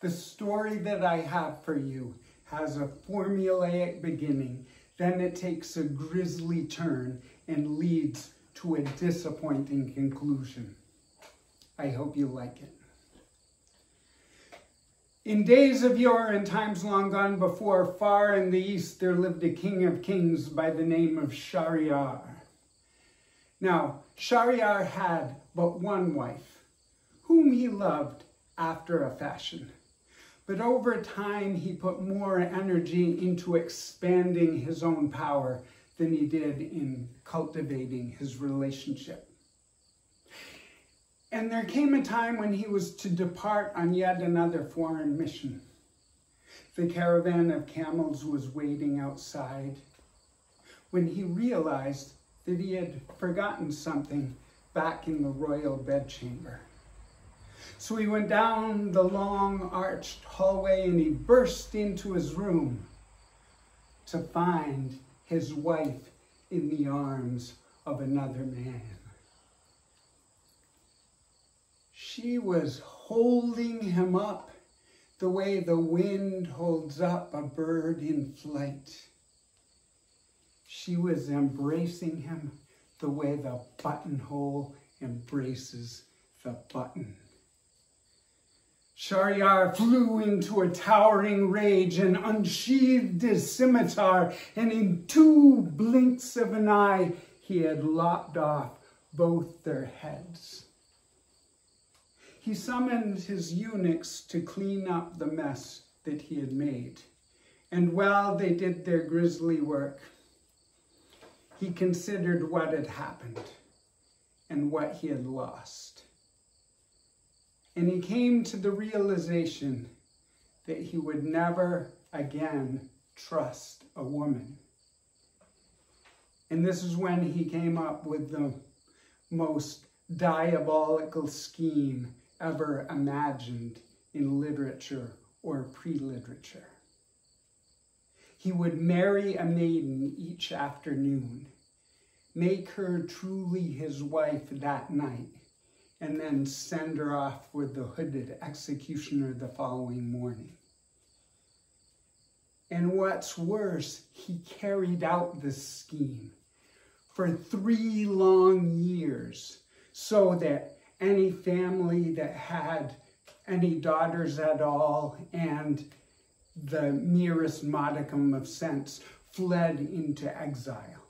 The story that I have for you has a formulaic beginning, then it takes a grisly turn and leads to a disappointing conclusion. I hope you like it. In days of yore and times long gone before, far in the east there lived a king of kings by the name of Scheherazade. Now, Scheherazade had but one wife, whom he loved after a fashion. But over time, he put more energy into expanding his own power than he did in cultivating his relationship. And there came a time when he was to depart on yet another foreign mission. The caravan of camels was waiting outside when he realized that he had forgotten something back in the royal bedchamber. So he went down the long arched hallway and he burst into his room to find his wife in the arms of another man. She was holding him up the way the wind holds up a bird in flight. She was embracing him the way the buttonhole embraces the button. Scheherazade flew into a towering rage and unsheathed his scimitar, and in 2 blinks of an eye, he had lopped off both their heads. He summoned his eunuchs to clean up the mess that he had made, and while they did their grisly work, he considered what had happened and what he had lost. And he came to the realization that he would never again trust a woman. And this is when he came up with the most diabolical scheme ever imagined in literature or pre-literature. He would marry a maiden each afternoon, make her truly his wife that night, and then send her off with the hooded executioner the following morning. And what's worse, he carried out this scheme for 3 long years so that any family that had any daughters at all and the merest modicum of sense fled into exile.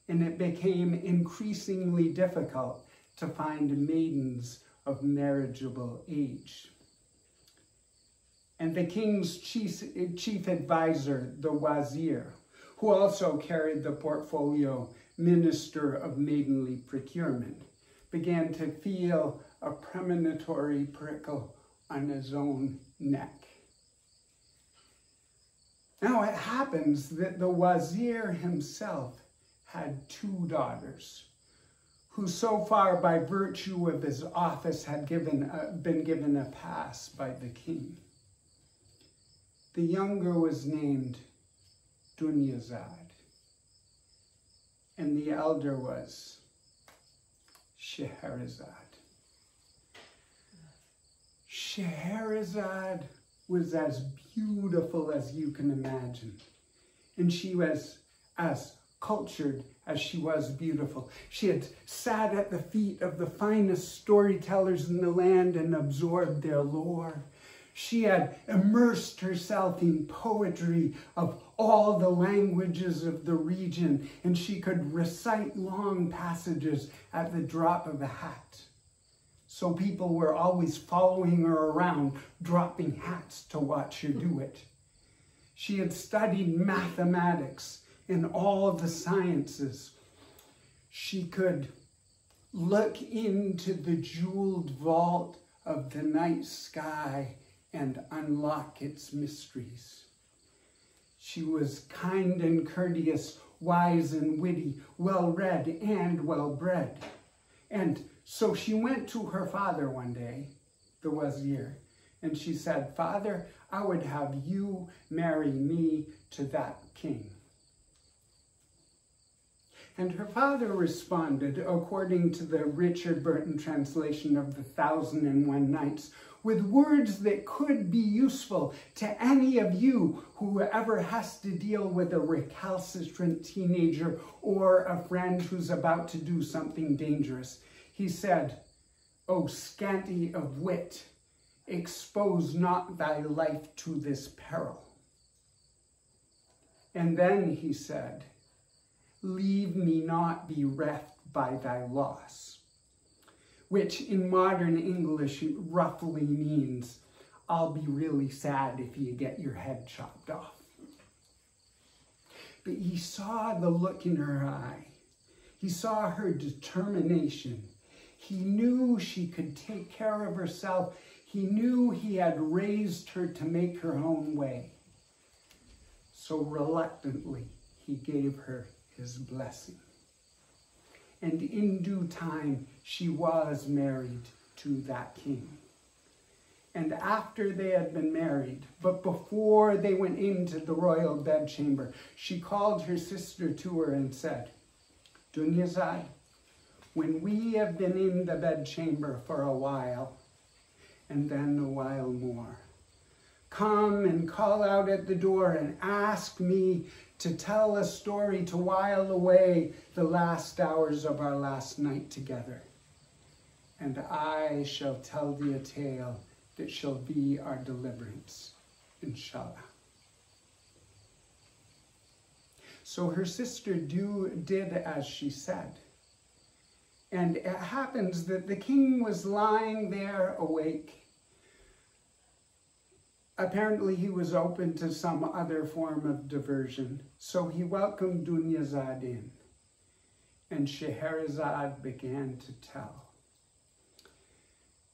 And it became increasingly difficult to find maidens of marriageable age. And the king's chief advisor, the wazir, who also carried the portfolio minister of maidenly procurement, began to feel a premonitory prickle on his own neck. Now it happens that the wazir himself had 2 daughters, who so far by virtue of his office had been given a pass by the king. The younger was named Scheherazade, and the elder was Scheherazade. Scheherazade was as beautiful as you can imagine, and she was as cultured as she was beautiful. She had sat at the feet of the finest storytellers in the land and absorbed their lore. She had immersed herself in poetry of all the languages of the region, and she could recite long passages at the drop of a hat. So people were always following her around, dropping hats to watch her do it. She had studied mathematics and all of the sciences. She could look into the jeweled vault of the night sky and unlock its mysteries. She was kind and courteous, wise and witty, well-read and well-bred. And so she went to her father one day, the wazir, and she said, "Father, I would have you marry me to that king." And her father responded, according to the Richard Burton translation of the 1001 Nights, with words that could be useful to any of you who ever has to deal with a recalcitrant teenager or a friend who's about to do something dangerous. He said, "O scanty of wit, expose not thy life to this peril." And then he said, "Leave me not bereft by thy loss," which in modern English roughly means, "I'll be really sad if you get your head chopped off." But he saw the look in her eye. He saw her determination. He knew she could take care of herself. He knew he had raised her to make her own way. So reluctantly, he gave her his blessing. And in due time, she was married to that king. And after they had been married, but before they went into the royal bedchamber, she called her sister to her and said, "Dunyazad, when we have been in the bedchamber for a while, and then a while more, come and call out at the door and ask me to tell a story to while away the last hours of our last night together. And I shall tell thee a tale that shall be our deliverance, inshallah." So her sister did as she said. And it happens that the king was lying there awake. Apparently he was open to some other form of diversion, so he welcomed Dunyazad in, and Scheherazade began to tell.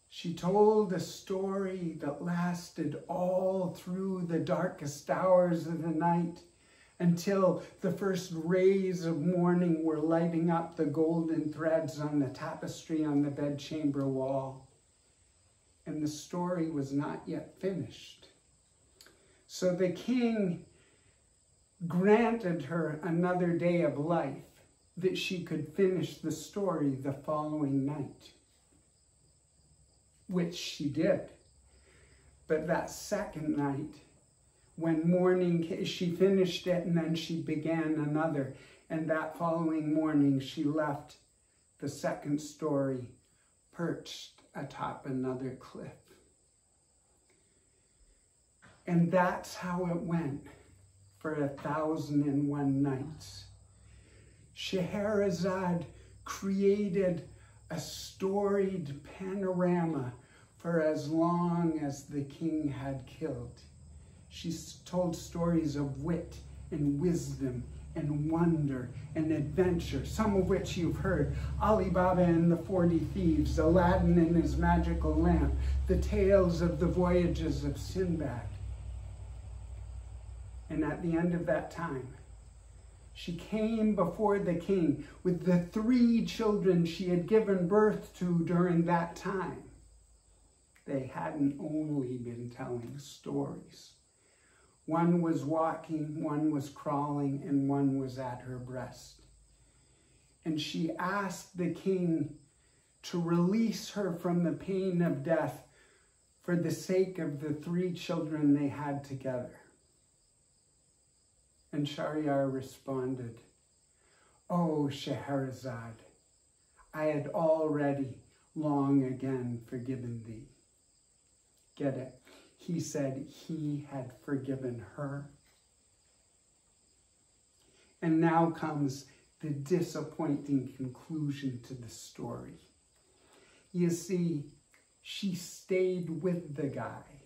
She told a story that lasted all through the darkest hours of the night, until the first rays of morning were lighting up the golden threads on the tapestry on the bedchamber wall. And the story was not yet finished. So the king granted her another day of life that she could finish the story the following night, which she did. But that second night, when morning came, she finished it and then she began another. And that following morning, she left the second story perched atop another cliff. And that's how it went for 1001 nights. Scheherazade created a storied panorama for as long as the king had killed. She told stories of wit and wisdom and wonder and adventure, some of which you've heard. Ali Baba and the 40 Thieves, Aladdin and his magical lamp, the tales of the voyages of Sinbad. And at the end of that time, she came before the king with the 3 children she had given birth to during that time. They hadn't only been telling stories. One was walking, one was crawling, and one was at her breast. And she asked the king to release her from the pain of death for the sake of the 3 children they had together. And Shahryar responded, "Oh, Scheherazade, I had already long again forgiven thee." Get it? He said he had forgiven her. And now comes the disappointing conclusion to the story. You see, she stayed with the guy.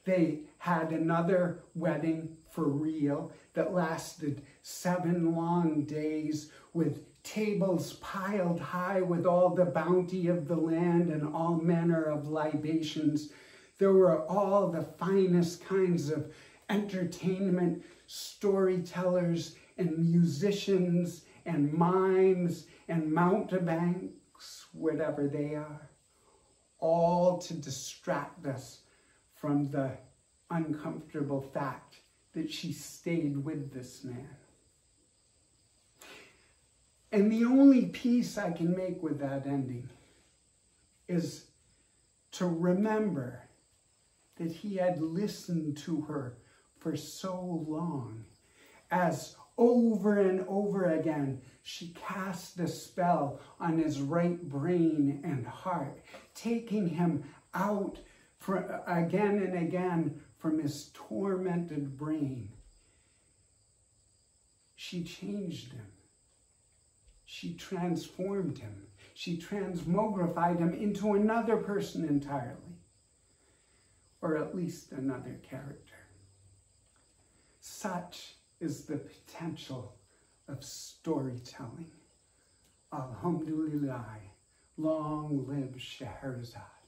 They had another wedding for real that lasted 7 long days with tables piled high with all the bounty of the land and all manner of libations. There were all the finest kinds of entertainment, storytellers and musicians and mimes and mountebanks, whatever they are, all to distract us from the uncomfortable fact that she stayed with this man. And the only peace I can make with that ending is to remember that he had listened to her for so long, as over and over again she cast a spell on his right brain and heart, taking him out again and again from his tormented brain. She changed him. She transformed him. She transmogrified him into another person entirely, or at least another character. Such is the potential of storytelling. Alhamdulillah, long live Scheherazade.